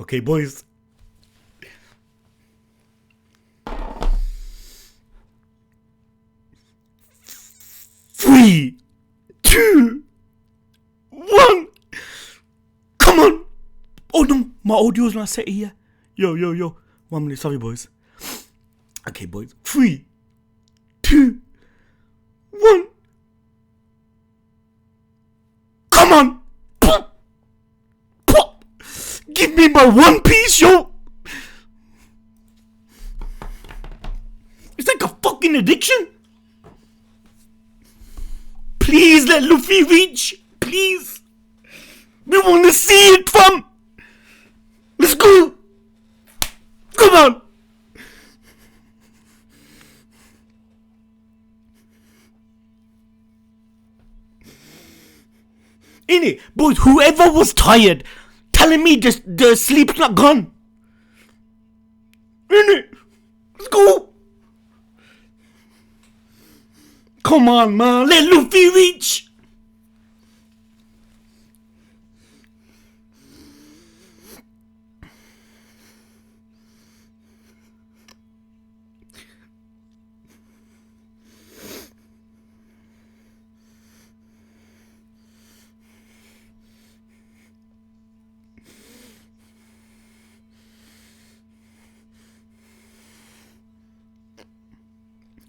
Okay, boys. Three, two, one. Come on. Oh no, my audio's not set here. Yo. 1 minute, sorry, boys. Okay, boys. 3, 2, 1. Come on. Pop. Give me my One Piece, yo. It's like a fucking addiction. Please let Luffy reach. Please. We want to see it, fam. Let's go. Come on. Innit? Boys, whoever was tired, telling me the sleep's not gone. Innit? Let's go. Come on, man. Let Luffy reach.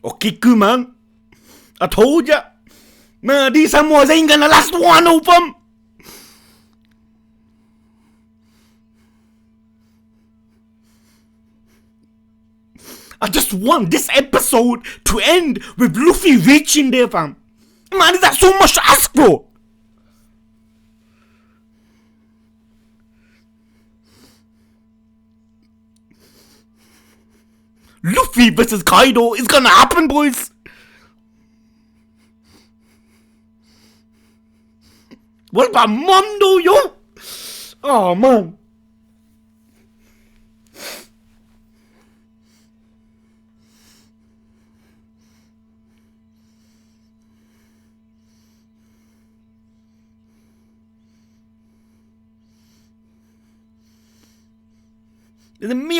Okiku, man. I told ya. Man, these Samoas ain't gonna last one of them. I just want this episode to end with Luffy reaching there, fam. Man, is that so much to ask for? Luffy versus Kaido is gonna happen, boys. What about Mondo, yo? Oh, man.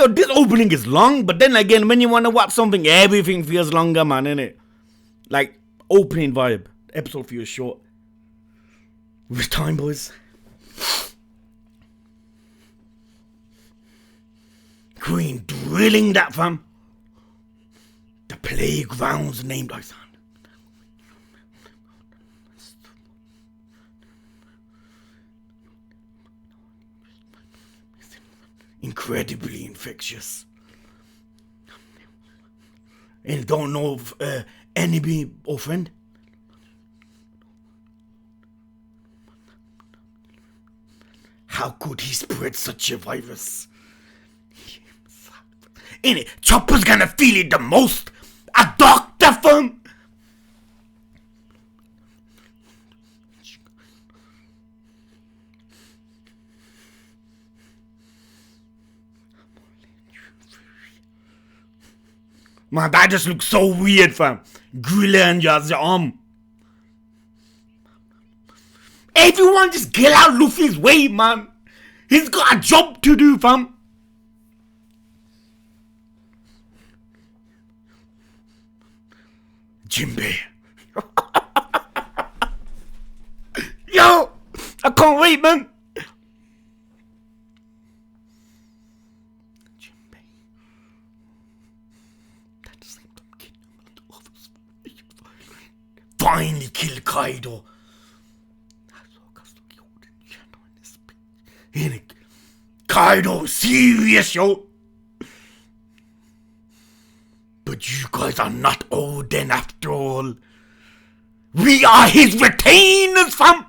This opening is long, but then again, when you want to watch something, everything feels longer, man, innit? Like, opening vibe. Episode feels short. With time, boys. Queen drilling that, fam. The playground's named Isan. Incredibly infectious. And don't know if enemy or friend. How could he spread such a virus? Innit? Chopper's gonna feel it the most. A doctor from. Man, that just looks so weird, fam. Gorilla and your arm. Everyone just get out Luffy's way, man. He's got a job to do, fam. Jinbei. Yo! I can't wait, man. Jinbei. Finally kill Kaido. Kaido, serious, yo. But you guys are not Oden after all. We are his retainers, fam.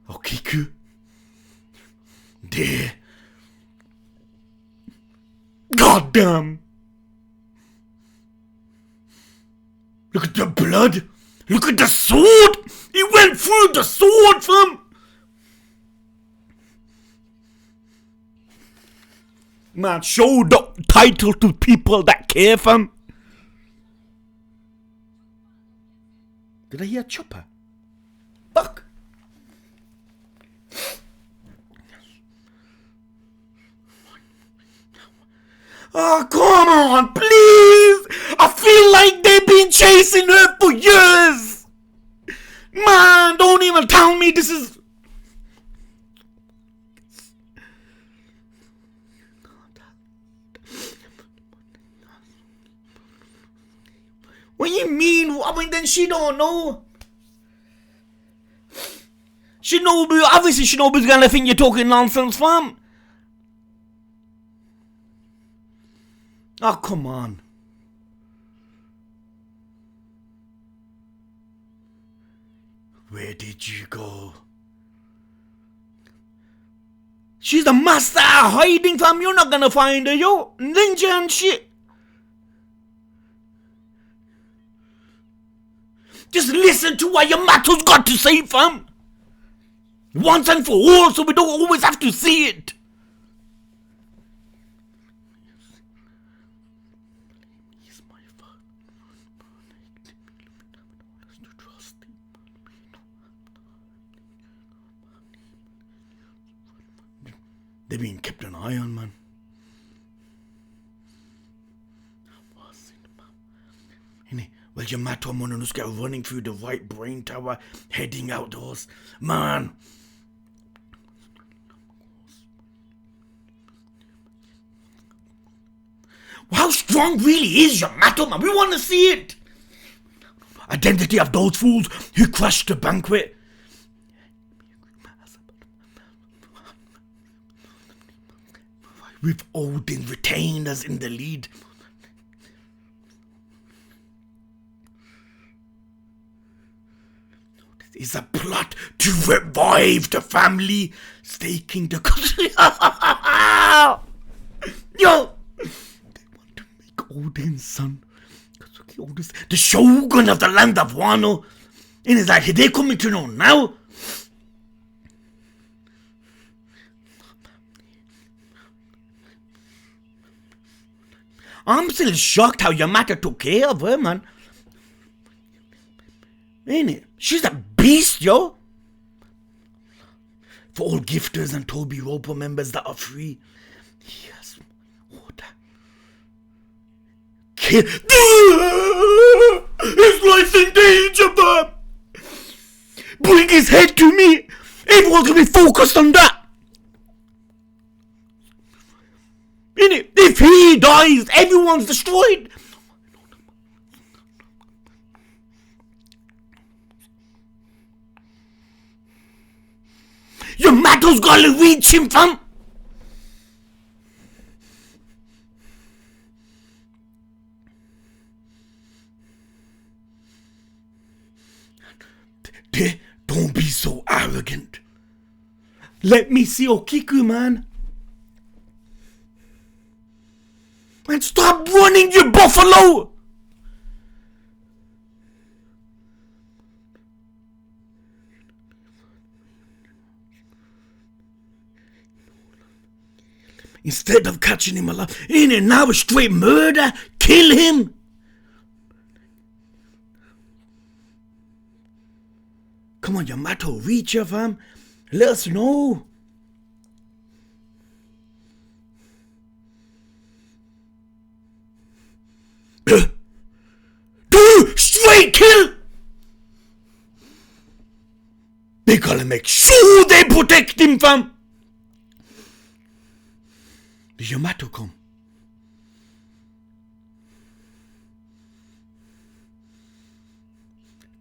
Okiku. There. Goddamn. Look at the blood. Look at the sword! He went through the sword, fam! Man, show the title to people that care, fam. Did I hear Chopper? fuck? Oh, come on, please! I feel like they've been chasing her for years! Man, don't even tell me this is... What do you mean? I mean, then she don't know. Shinobu, obviously Shinobu's gonna think you're talking nonsense, fam. Oh, come on. Where did you go? She's the master at hiding, fam. You're not gonna find her, yo. Ninja and shit. Just listen to what Yamato's got to say, fam. Once and for all, so we don't always have to see it. They're being kept an eye on, man. Well, Yamato and Mononosuke are running through the right brain tower, heading outdoors. Man! How strong really is Yamato, man? We want to see it! Identity of those fools who crashed the banquet. With Odin retainers in the lead. Is a plot to revive the family, staking the country. Yo! They want to make Odin's son the shogun of the land of Wano. And it's like, are they coming to know now? I'm still shocked how Yamato took care of her, man. Ain't it? She's a beast, yo. For all gifters and Toby Roper members that are free. Yes. Order. Kill. His life's in danger, man. Bring his head to me. Everyone's gonna be focused on that. Innit? If he dies, everyone's destroyed. Yamato's gotta reach him, fam. Don't be so arrogant. Let me see Okiku, man. And stop running, you buffalo! Instead of catching him alive, ain't it now a straight murder? Kill him! Come on, Yamato, reach her, fam. Let us know. Straight kill! They gotta make sure they protect him, fam. Did Yamato come?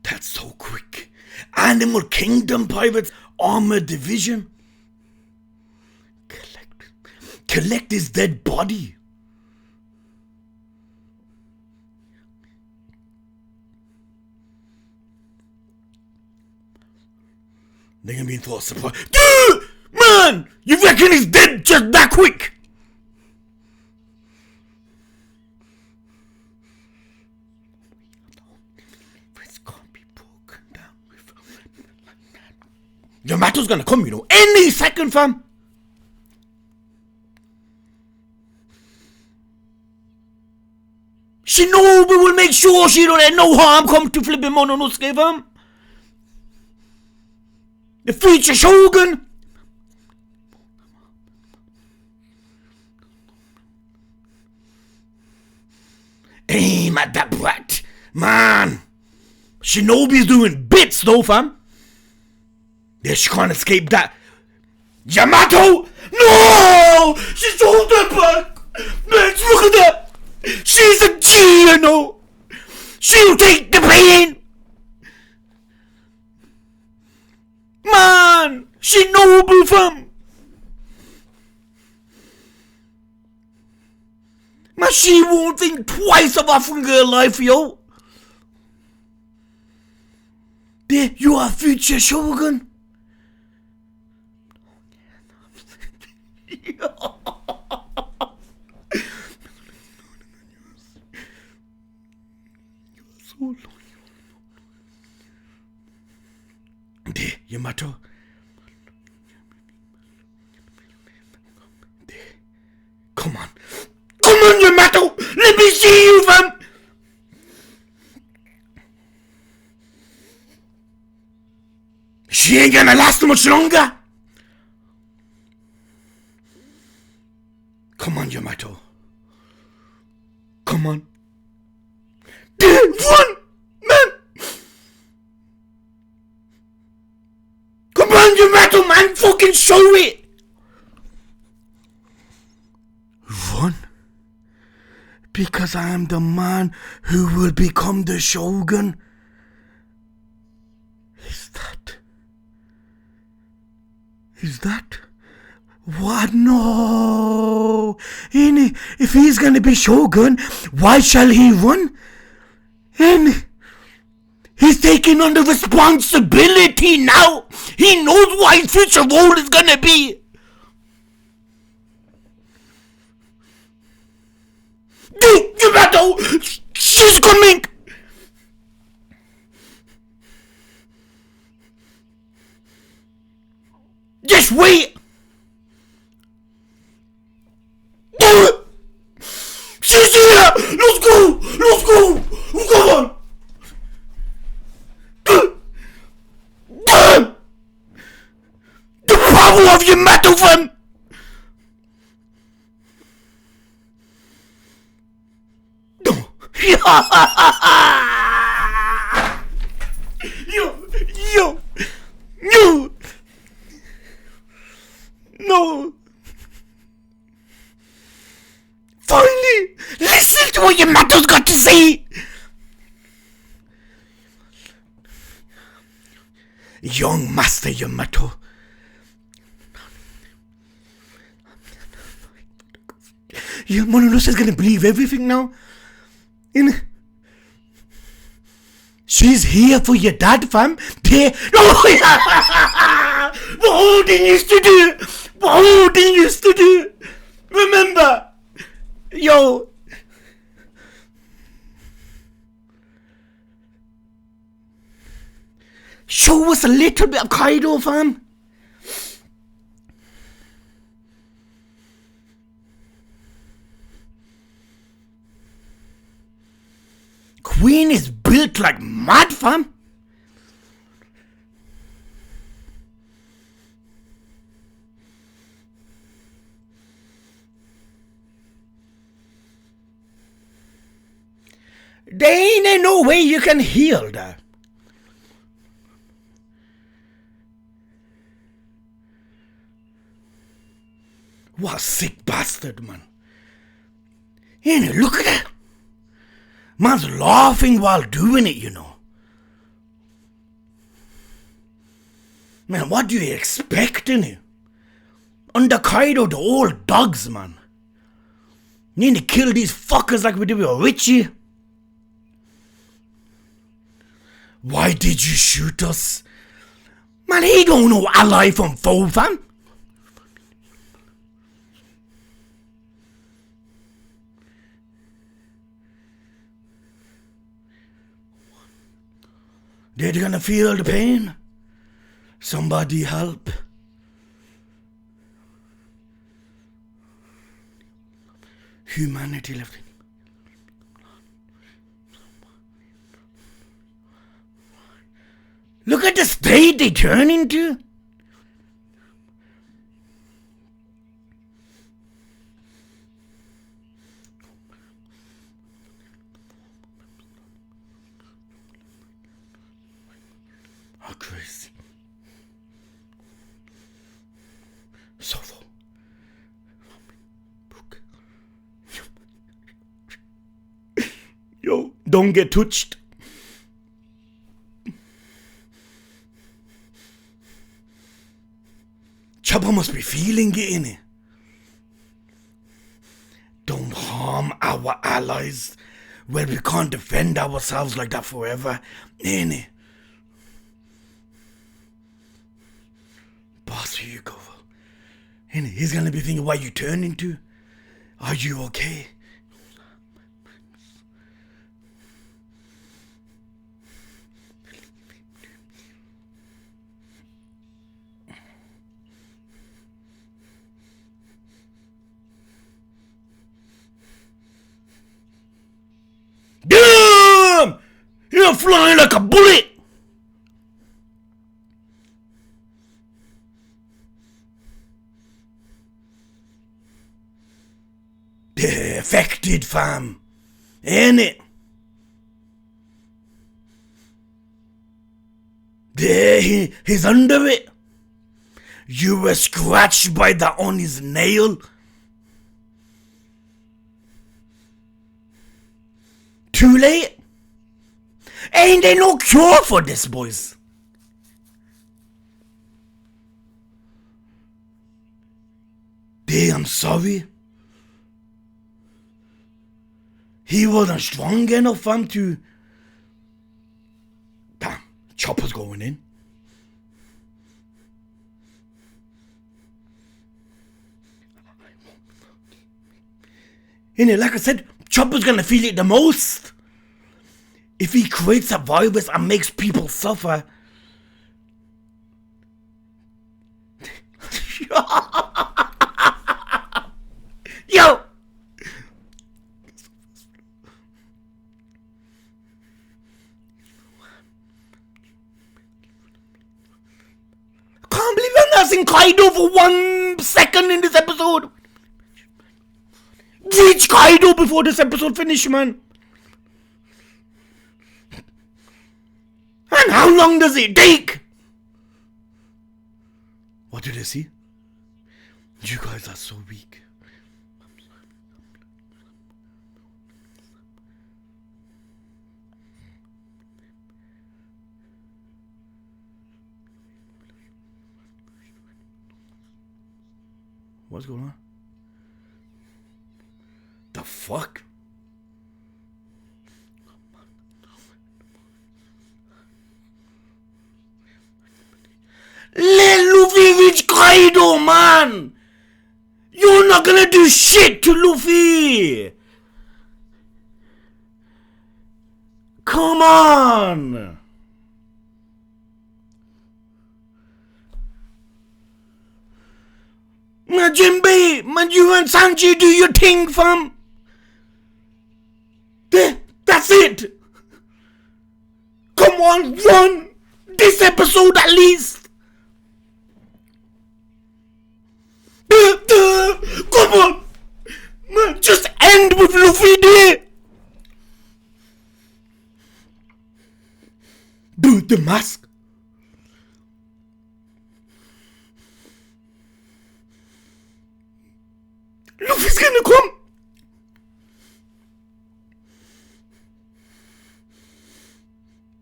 That's so quick. Animal Kingdom Pirates Armored Division. Collect his dead body. They're gonna be in for a surprise. Dude! Man! You reckon he's dead just that quick? It's gonna be broken down with Yamato's gonna come, you know, any second, fam. Shinobu will make sure she don't let no harm come to flipping Mononosuke, fam. The future Shogun. Aim at that brat. Man. Shinobu's doing bits though, fam. Yeah, she can't escape that. Yamato! No! She's hold her back! Man, look at that! She's a G, you know! She'll take the pain! Man! Shinobu, fam! Man, she won't think twice of offering her life, yo! There, you are future Shogun! There, Yamato. There. Come on. Come on, Yamato! Let me see you, fam! She ain't gonna last much longer! Come on, Yamato. Come on. Run! Man! Come on, Yamato, man! Fucking show it! Run? Because I am the man who will become the Shogun? Is that? What? No! If he's gonna be Shogun, why shall he run? And he's taking on the responsibility now! He knows what his future role is gonna be! Yamato! She's coming! Just wait! She's here! Let's go! Let's go! Come on! The power of Yamato, fam! No! Finally! Listen to what Yamato's got to say! Young Master Yamato. Mononosuke's gonna believe everything now. She's here for your dad, fam. What Odin used to do. What Odin used to do. Remember? Yo. Show us a little bit of Kaido, fam. Queen is built like mad, fam. There ain't no way you can heal that. What a sick bastard, man. Look at that. Man's laughing while doing it, you know. Man, what do you expect in it? Under Kaido, the old dogs, man. You need to kill these fuckers like we did with Richie. Why did you shoot us? Man, he don't know ally from foe, fam. They're gonna feel the pain. Somebody help. Humanity left. Look at the state they turn into. crazy. Suffer. Yo, don't get touched. Chopper must be feeling it, innit? Don't harm our allies when we can't defend ourselves like that forever, innit? Boss, here you go. Innit? He's gonna be thinking what you turned into. Are you okay? Damn! You're flying like a bullet! They're affected, fam. Ain't it? There, he's under it. You were scratched by that on his nail. Too late. Ain't there no cure for this, boys? I'm sorry. He wasn't strong enough, fam, to... Damn, Chopper's going in. Innit, like I said, Chopper's gonna feel it the most. If he creates a virus and makes people suffer... Yo! Can't believe I'm not seeing Kaido for 1 second in this episode. Reach Kaido before this episode finishes, man. And how long does it take? What did I see? You guys are so weak. What's going on? The fuck? Let Luffy reach Kaido, man! You're not gonna do shit to Luffy! Come on! Man, Jinbei, man, you and Sanji do your thing, fam! That's it! Come on, run! This episode at least! Come on! Man, just end with Luffy there! Dude, the mask! Luffy's gonna come!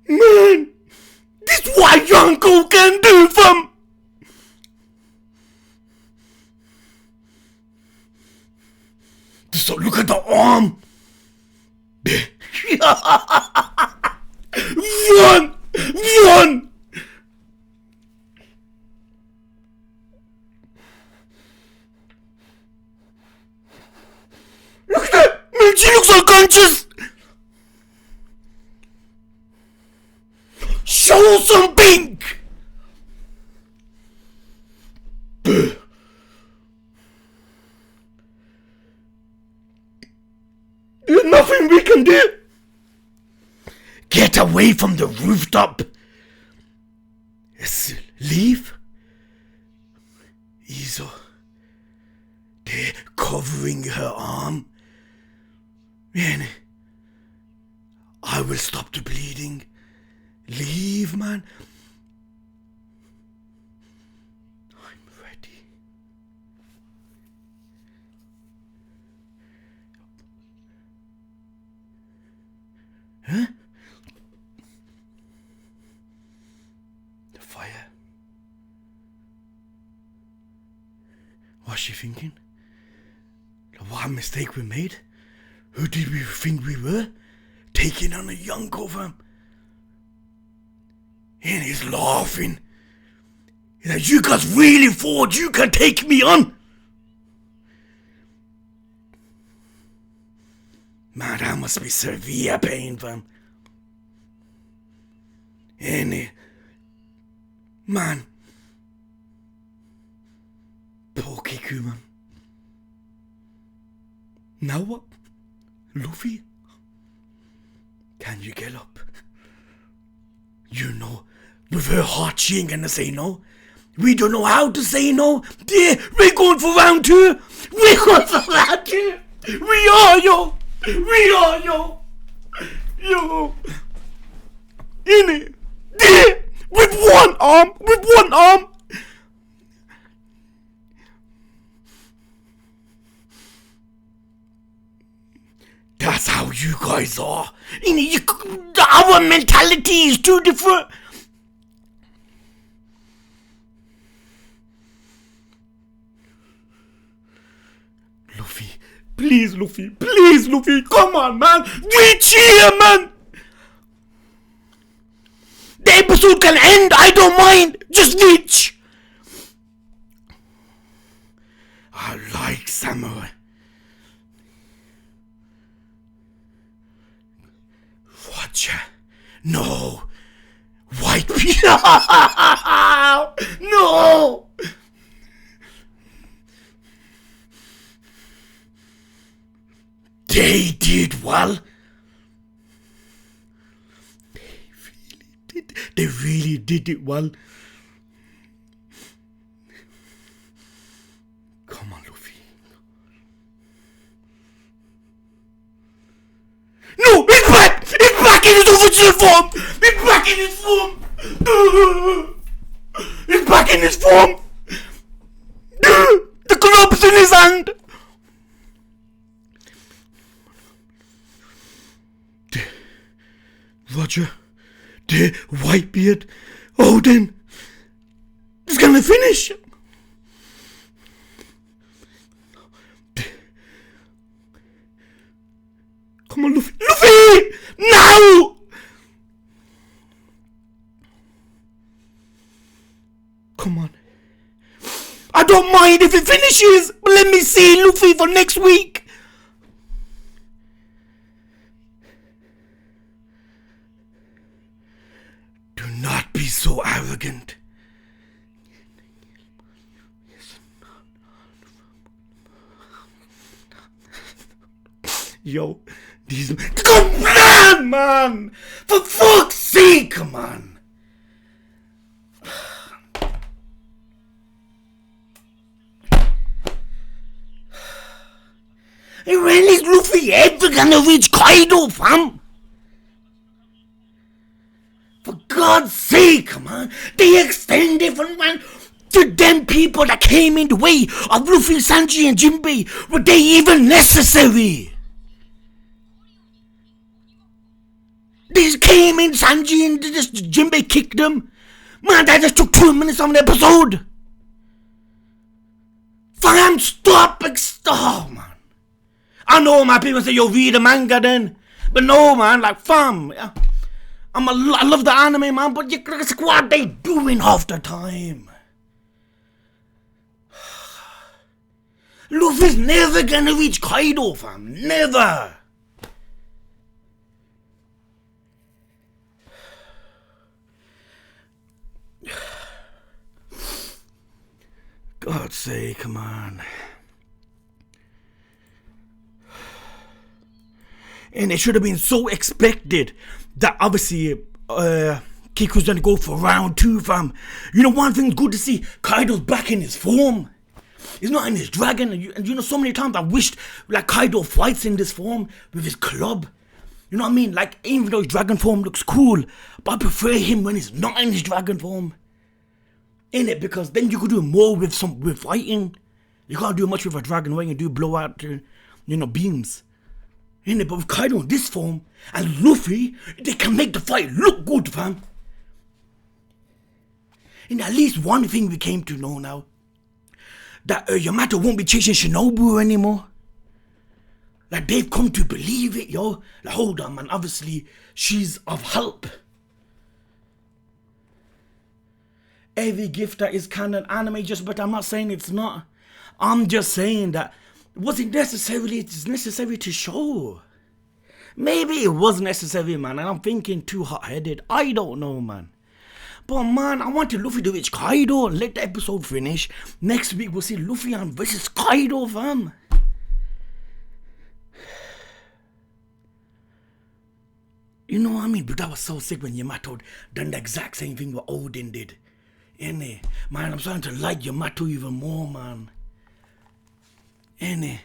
Man! This is what Yonko can do, fam! So look at the arm! Run! Run! Look at that! Man, she looks unconscious! Show some pink! There's nothing we can do! Get away from the rooftop! Yes, leave? Izo. They're covering her arm. Man, I will stop the bleeding. Leave, man. Huh? The fire. What's she thinking? What a mistake we made. Who did we think we were? Taking on a Yonko fam. And he's laughing. He's like, you guys really thought you can take me on? Man, that must be severe pain, fam. And man. Poor Kiku, man. Now what? Luffy? Can you get up? You know, with her heart, she ain't gonna say no. We don't know how to say no. Yeah, we're going for round 2. We're going for round 2. We are, yo. We are, yo. Yo. In it. Yeah. With one arm. With one arm. That's how you guys are. Our mentality is too different. Luffy, please, Luffy, come on, man. Reach here, man. The episode can end, I don't mind. Just reach. I like samurai. Roger. No. White people. No. They did well. They really did it well. Come on, Luffy. No, it's back! It's back in its original form! It's back in its form! It's back in its form! The club's in his hand! Roger, the Whitebeard, Odin, is gonna finish. Come on, Luffy, Luffy, now! Come on. I don't mind if it finishes, but let me see Luffy for next week. Do not be so arrogant. Yo, these... Come on, man! For fuck's sake, come on! And when is Luffy ever gonna reach Kaido, fam? For God's sake, man, they extended from man to them people that came in the way of Luffy, Sanji, and Jinbei. Were they even necessary? They came in, Sanji, and just Jinbei kicked them. Man, that just took 2 minutes of an episode. Fam, stop, man. I know, my people say, yo, read the manga then. But no, man, like, fam. I love the anime, man, but it's what they doing half the time. Luffy's never gonna reach Kaido, fam. Never. God's sake, come on. And it should have been so expected that obviously Kiku's gonna go for round 2, fam. You know, one thing's good to see, Kaido's back in his form. He's not in his dragon. And you know, so many times I wished like Kaido fights in this form with his club. You know what I mean? Like, even though his dragon form looks cool, but I prefer him when he's not in his dragon form. Innit? Because then you could do more with fighting. You can't do much with a dragon when you do blow out, beams. Innit? But with Kaido in this form and Luffy, they can make the fight look good, fam. And at least one thing we came to know now, that Yamato won't be chasing Shinobu anymore. Like, they've come to believe it, yo. Like, hold on, man. Obviously, she's of help. Every gift that is canon anime, but I'm not saying it's not. I'm just saying that it wasn't necessary to show. Maybe it was necessary, man, and I'm thinking too hot-headed. I don't know, man. But, man, I wanted Luffy to reach Kaido and let the episode finish. Next week, we'll see Luffy versus Kaido, fam. You know what I mean? But that was so sick when Yamato done the exact same thing what Odin did. Innit? Man, I'm starting to like Yamato even more, man. Innit?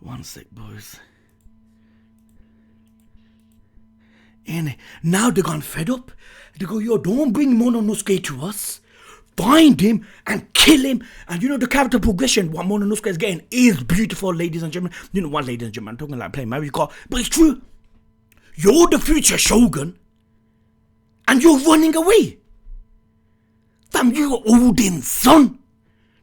One sec, boys. Innit? Now they gone fed up. They go, yo, don't bring Momonosuke to us. Find him and kill him. And you know the character progression, what Momonosuke is getting is beautiful, ladies and gentlemen. You know what, ladies and gentlemen, I'm talking like playing Mario Kart, but it's true. You're the future Shogun, and you're running away. Fam, you're Odin's son.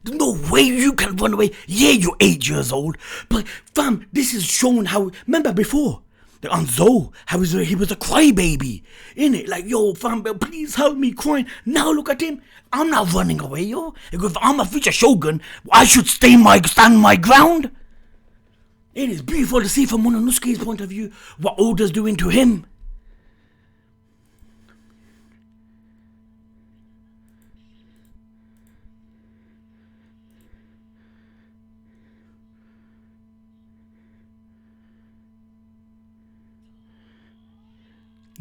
There's no way you can run away. Yeah, you're 8 years old, but fam, this is showing how. Remember before, on Zou, how he was a crybaby, innit? Like, yo, fam, please help me crying. Now look at him. I'm not running away, yo. If I'm a future Shogun, I should stand my ground. It is beautiful to see from Momonosuke's point of view what Oda's doing to him.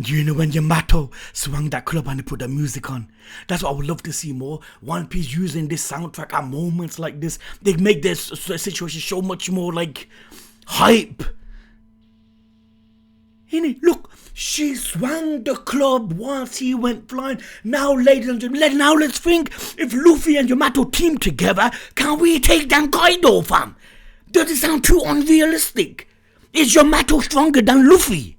Do you know when Yamato swung that club and they put the music on? That's what I would love to see more. One Piece using this soundtrack at moments like this. They make this situation so much more like hype. Innit? Look, she swung the club once he went flying. Now, ladies and gentlemen, let's think. If Luffy and Yamato team together, can we take down Kaido, fam? Does it sound too unrealistic? Is Yamato stronger than Luffy?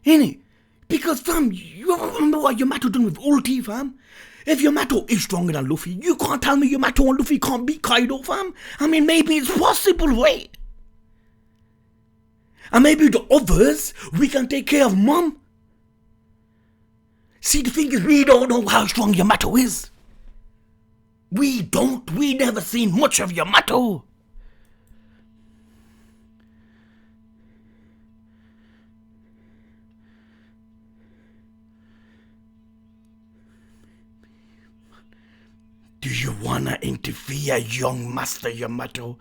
Innit? Because, fam, you remember what Yamato done with ulti, fam? If Yamato is stronger than Luffy, you can't tell me Yamato and Luffy can't beat Kaido, fam. I mean, maybe it's possible, right? And maybe the others, we can take care of Mom. See, the thing is, we don't know how strong Yamato is. We never seen much of Yamato. Do you wanna interfere, young Master Yamato?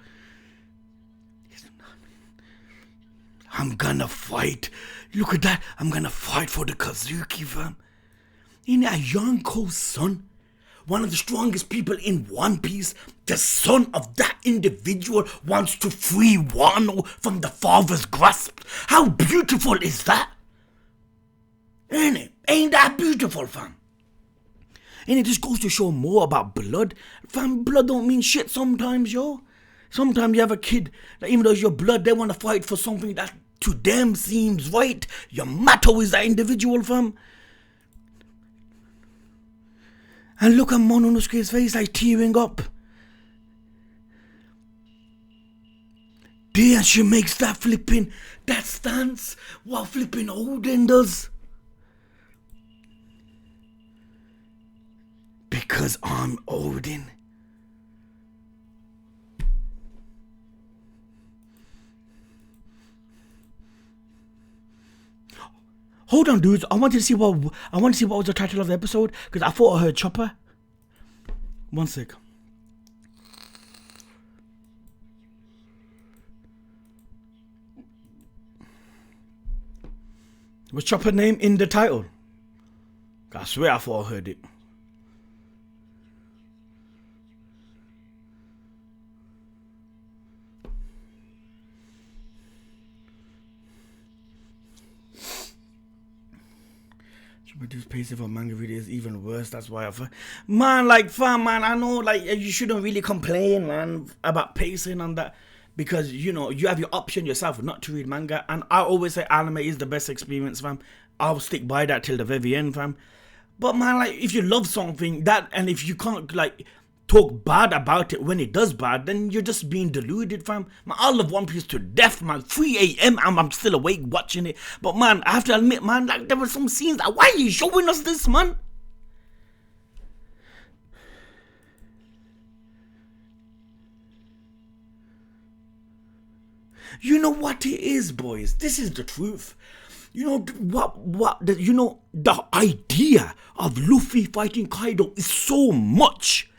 I'm gonna fight. Look at that. I'm gonna fight for the Kazuki, fam. In a Yonko's son, one of the strongest people in One Piece, the son of that individual wants to free Wano from the father's grasp. How beautiful is that? Ain't it? Ain't that beautiful, fam? And it just goes to show more about blood. Fam, blood don't mean shit sometimes, yo. Sometimes you have a kid that even though it's your blood, they want to fight for something that to them seems right. Yamato is that individual, fam. And look at Momonosuke's face, like tearing up. There she makes that stance while flipping Odin does. Because I'm Odin. Hold on, dudes. I want to see what was the title of the episode because I thought I heard Chopper. One sec. Was Chopper name in the title? I swear I thought I heard it. Reduce pace of a manga video is even worse. That's why man, like, fam, man, I know, like, you shouldn't really complain, man, about pacing and that. because you know you have your option yourself not to read manga, and I always say anime is the best experience, fam. I'll stick by that till the very end, fam. But man, like if you love something that, and if you can't like talk bad about it when it does bad, then you're just being deluded, fam. Man, I love One Piece to death, man. 3 a.m. I'm still awake watching it. But man, I have to admit, man, like there were some scenes that, why are you showing us this, man? You know what it is, boys? This is the truth. You know the idea of Luffy fighting Kaido is so much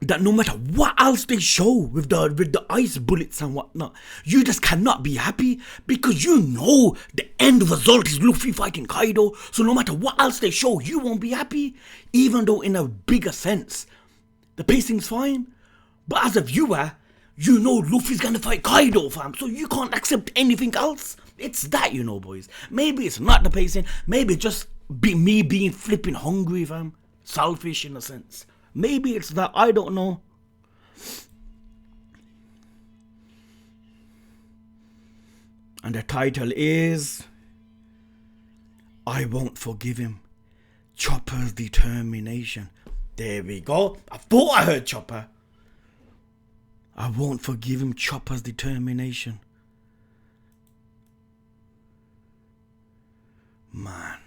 that no matter what else they show with the ice bullets and whatnot, you just cannot be happy, because you know the end result is Luffy fighting Kaido. So no matter what else they show, you won't be happy, even though in a bigger sense the pacing's fine. But as a viewer, you know Luffy's gonna fight Kaido, fam, so you can't accept anything else. It's that, you know, boys. Maybe it's not the pacing, maybe it's just me being flipping hungry, fam. Selfish in a sense. Maybe it's that, I don't know. And the title is I Won't Forgive Him. Chopper's Determination. There we go. I thought I heard Chopper. I won't forgive him, Chopper's determination. Man.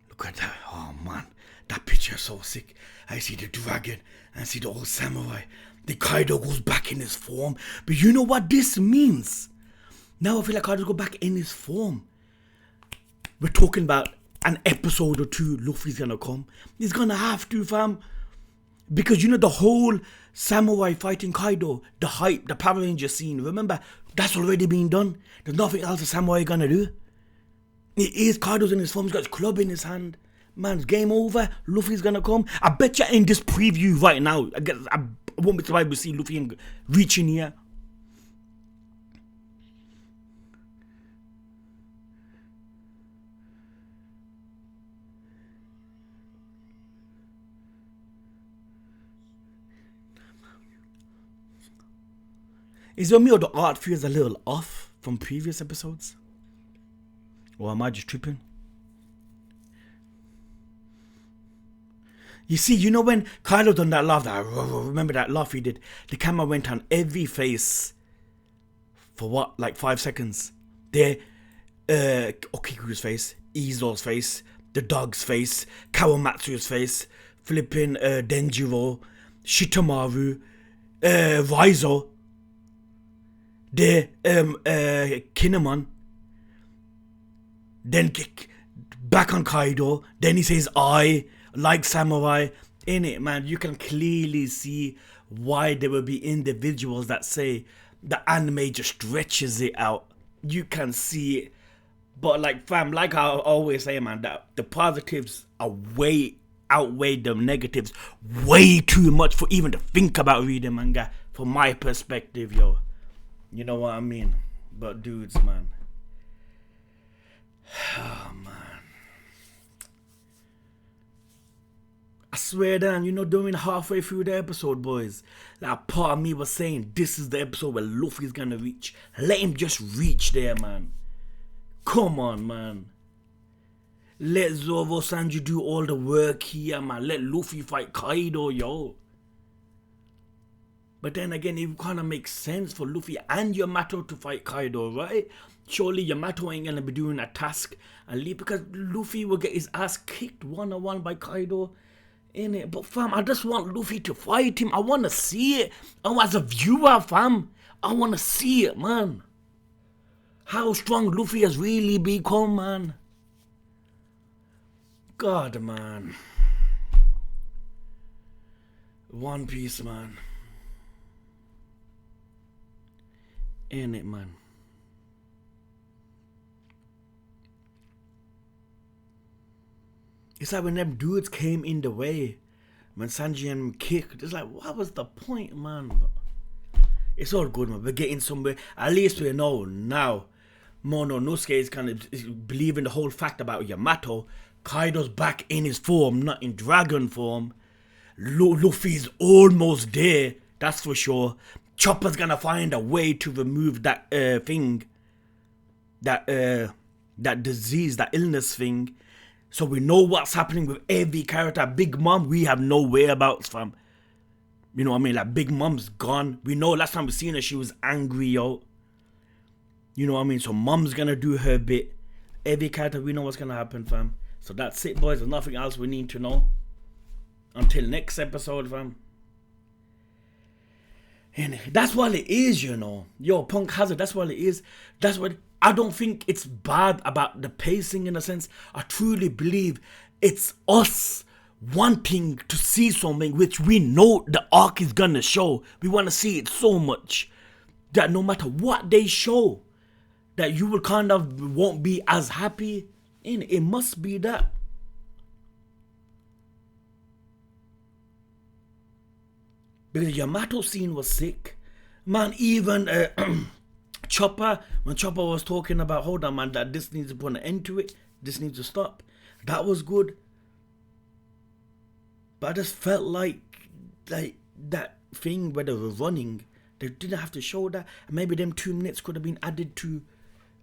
Look at that. Oh man. That picture is so sick. I see the dragon. I see the old samurai. The Kaido goes back in his form. But you know what this means? Now I feel like Kaido go back in his form. We're talking about an episode or two. Luffy's gonna come. He's gonna have to, fam. Because you know the whole samurai fighting Kaido, the hype, the Power Ranger scene, remember, that's already been done. There's nothing else a samurai gonna do. It is Kaido's in his form, he's got his club in his hand. Man's game over, Luffy's gonna come. I bet you in this preview right now, I won't be surprised to see Luffy reaching here. Is it me or the art feels a little off from previous episodes? Or am I just tripping? You see, you know when Kaido done that laugh, remember that laugh he did? The camera went on every face for what, like 5 seconds? There, Okiku's face, Izo's face, the dog's face, Kawamatsu's face, flipping Denjiro, Shitamaru, Raizo, the Kinemon, then back on Kaido, then he says I like samurai. In it, man, you can clearly see why there will be individuals that say the anime just stretches it out. You can see it, but like fam, like I always say, man, that the positives outweigh the negatives way too much for even to think about reading manga. From my perspective, yo. You know what I mean? But dudes, man. Oh, man. I swear down, you know, during halfway through the episode, boys, that part of me was saying, this is the episode where Luffy's gonna reach. Let him just reach there, man. Come on, man. Let Zoro Sanji do all the work here, man. Let Luffy fight Kaido, yo. But then again, it kind of makes sense for Luffy and Yamato to fight Kaido, right? Surely Yamato ain't gonna be doing a task and leave, because Luffy will get his ass kicked one-on-one by Kaido, innit? But fam, I just want Luffy to fight him. I want to see it. Oh, as a viewer, fam, I want to see it, man. How strong Luffy has really become, man. God, man. One Piece, man. In it, man. It's like when them dudes came in the way, when Sanji and him kicked, it's like, what was the point, man? But it's all good, man. We're getting somewhere. At least we know now. Momonosuke is kind of believing the whole fact about Yamato. Kaido's back in his form, not in dragon form. Luffy's almost there, that's for sure. Chopper's gonna find a way to remove that thing. That disease, that illness thing. So we know what's happening with every character. Big Mom, we have no whereabouts, fam. You know what I mean? Like, Big Mom's gone. We know last time we seen her, she was angry, yo. You know what I mean? So Mom's gonna do her bit. Every character, we know what's gonna happen, fam. So that's it, boys. There's nothing else we need to know. Until next episode, fam. And that's what it is, you know. Yo, Punk Hazard, that's what it is. That's what... I don't think it's bad about the pacing in a sense. I truly believe it's us wanting to see something which we know the arc is gonna show. We want to see it so much that no matter what they show, that you will kind of won't be as happy. And it must be that. Because the Yamato scene was sick. Man, even Chopper, when Chopper was talking about, hold on man, that this needs to put an end to it, this needs to stop, that was good. But I just felt like that thing where they were running, they didn't have to show that. And maybe them 2 minutes could have been added to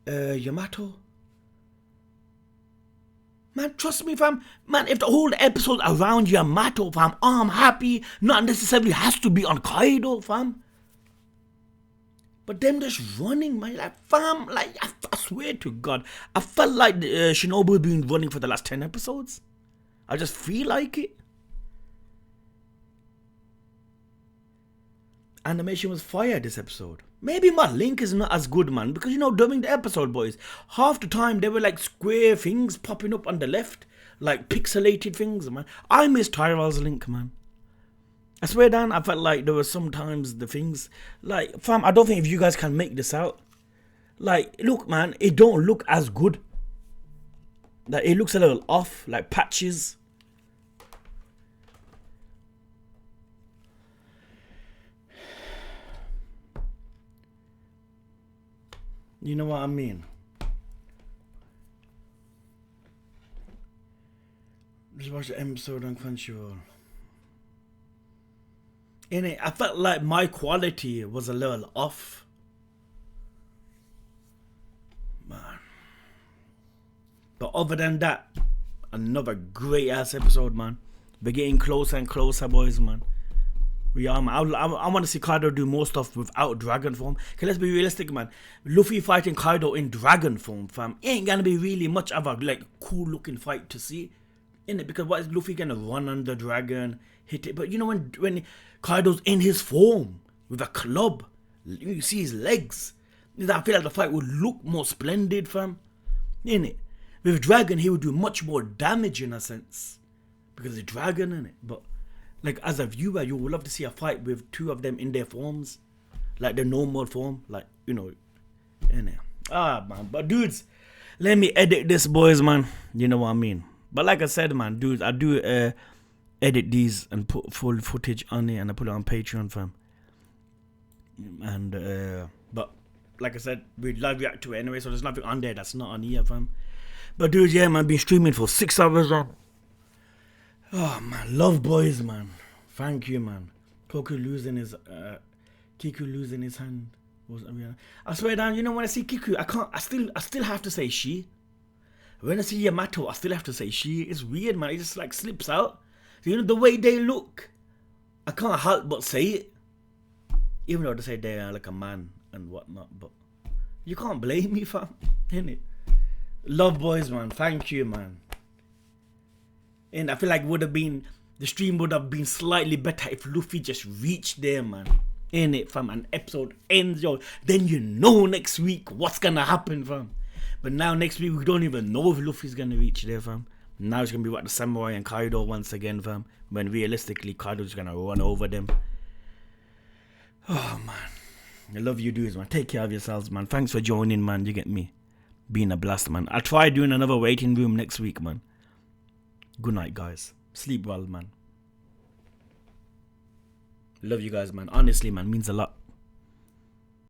Yamato. Man, trust me, fam. Man, if the whole episode around Yamato, fam, I'm happy. Not necessarily has to be on Kaido, fam. But them just running, man. Like, fam, like, I swear to God, I felt like Shinobu been running for the last 10 episodes. I just feel like it. Animation was fire this episode. Maybe my link is not as good, man, because, you know, during the episode, boys, half the time they were like square things popping up on the left, like pixelated things, man. I miss Tyrell's link, man. I swear down, I felt like there were sometimes the things, like, fam, I don't think if you guys can make this out. Like, look, man, it don't look as good. Like, it looks a little off, like patches. You know what I mean? Just watch the episode on Crunchyroll. In it, I felt like my quality was a little off. Man. But other than that, another great ass episode, man. We're getting closer and closer, boys, man. We are, man. I want to see Kaido do more stuff without dragon form. Okay, let's be realistic, man. Luffy fighting Kaido in dragon form, fam. It ain't gonna be really much of a like cool looking fight to see, innit? Because what is Luffy gonna run on the dragon, hit it? But you know when Kaido's in his form with a club, you see his legs. I feel like the fight would look more splendid, fam. Innit? With dragon, he would do much more damage in a sense because the dragon, innit? But like, as a viewer, you would love to see a fight with 2 of them in their forms. Like, the normal form. Like, you know. Innit? Ah, man. But, dudes, let me edit this, boys, man. You know what I mean? But like I said, man, dudes, I do edit these and put full footage on it. And I put it on Patreon, fam. And, but, like I said, we'd live react to it anyway. So, there's nothing on there that's not on here, fam. But, dudes, yeah, man, been streaming for 6 hours, man. Oh man, love boys, man. Thank you, man. Kiku losing his hand. I swear down, you know, when I see Kiku, I still have to say she. When I see Yamato, I still have to say she. It's weird, man. It just like slips out. You know, the way they look, I can't help but say it. Even though they say they are like a man and whatnot, but you can't blame me, fam. Innit? Love boys, man. Thank you, man. And I feel like the stream would have been slightly better if Luffy just reached there, man. In it, fam. An episode ends, yo. Then you know next week what's gonna happen, fam. But now next week we don't even know if Luffy's gonna reach there, fam. Now it's gonna be what the Samurai and Kaido once again, fam. When realistically Kaido's gonna run over them. Oh man, I love you dudes, man. Take care of yourselves, man. Thanks for joining, man. You get me? Being a blast, man. I'll try doing another waiting room next week, man. Good night, guys. Sleep well, man. Love you guys, man. Honestly, man, means a lot.